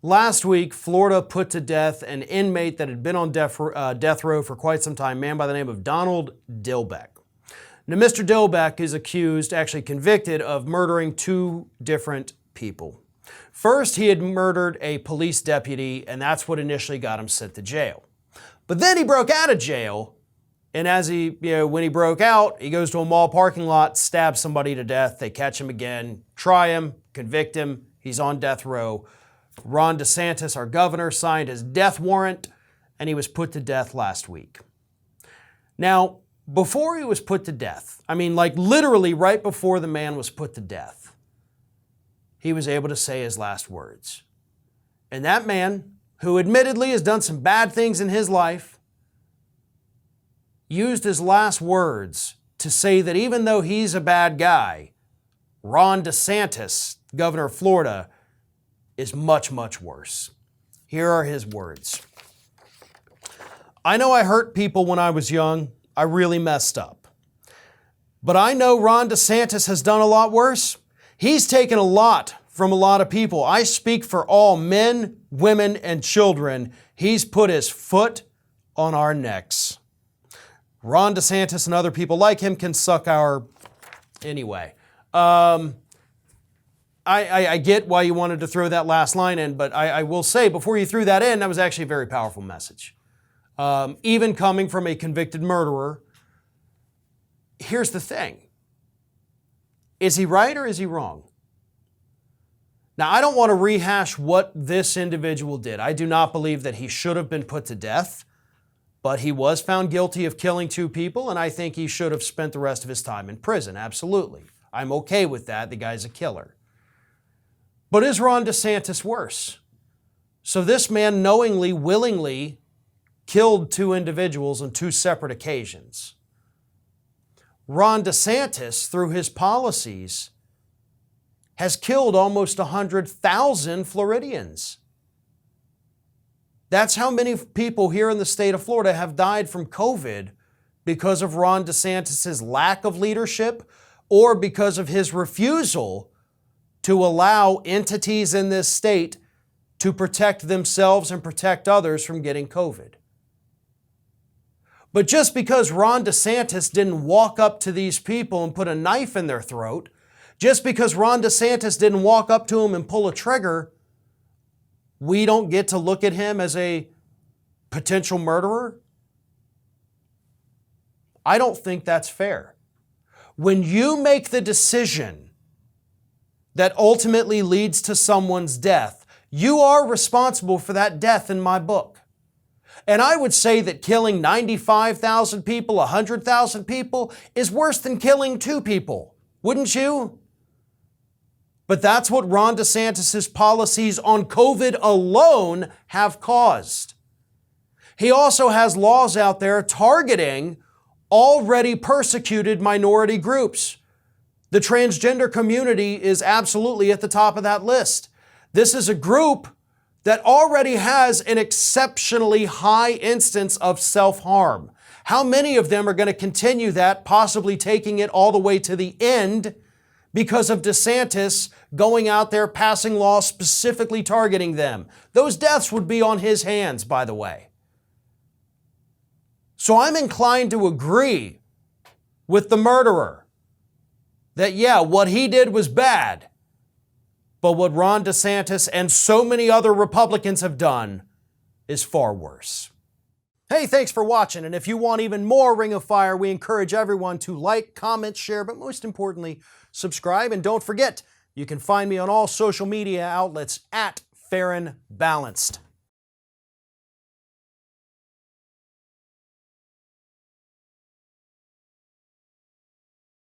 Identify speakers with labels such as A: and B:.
A: Last week, Florida put to death an inmate that had been on death row for quite some time, a man by the name of Donald Dilbeck. Now, Mr. Dilbeck is accused, actually convicted, of murdering two different people. First, he had murdered a police deputy, and that's what initially got him sent to jail. But then he broke out of jail, and when he broke out, he goes to a mall parking lot, stabs somebody to death. They catch him again, try him, convict him. He's on death row. Ron DeSantis, our governor, signed his death warrant, and he was put to death last week. Now, before he was put to death, literally right before the man was put to death, he was able to say his last words. And that man, who admittedly has done some bad things in his life, used his last words to say that even though he's a bad guy, Ron DeSantis, governor of Florida, is much, much worse. Here are his words. I know I hurt people when I was young. I really messed up. But I know Ron DeSantis has done a lot worse. He's taken a lot from a lot of people. I speak for all men, women, and children. He's put his foot on our necks. Ron DeSantis and other people like him can suck our... Anyway. I get why you wanted to throw that last line in, but I will say before you threw that in, that was actually a very powerful message. Even coming from a convicted murderer. Here's the thing. Is he right or is he wrong? Now, I don't want to rehash what this individual did. I do not believe that he should have been put to death, but he was found guilty of killing two people, and I think he should have spent the rest of his time in prison, absolutely. I'm okay with that. The guy's a killer. But is Ron DeSantis worse? So this man knowingly, willingly killed two individuals on two separate occasions. Ron DeSantis, through his policies, has killed almost 100,000 Floridians. That's how many people here in the state of Florida have died from COVID because of Ron DeSantis' lack of leadership or because of his refusal to allow entities in this state to protect themselves and protect others from getting COVID. But just because Ron DeSantis didn't walk up to these people and put a knife in their throat, just because Ron DeSantis didn't walk up to them and pull a trigger, we don't get to look at him as a potential murderer? I don't think that's fair. When you make the decision that ultimately leads to someone's death, you are responsible for that death in my book. And I would say that killing 95,000 people, 100,000 people is worse than killing two people. Wouldn't you? But that's what Ron DeSantis' policies on COVID alone have caused. He also has laws out there targeting already persecuted minority groups. The transgender community is absolutely at the top of that list. This is a group that already has an exceptionally high instance of self-harm. How many of them are going to continue that, possibly taking it all the way to the end because of DeSantis going out there passing laws specifically targeting them? Those deaths would be on his hands, by the way. So I'm inclined to agree with the murderer that, yeah, what he did was bad, but what Ron DeSantis and so many other Republicans have done is far worse. Hey, thanks for watching, and if you want even more Ring of Fire, we encourage everyone to like, comment, share, but most importantly, subscribe, and don't forget, you can find me on all social media outlets at Fair and Balanced.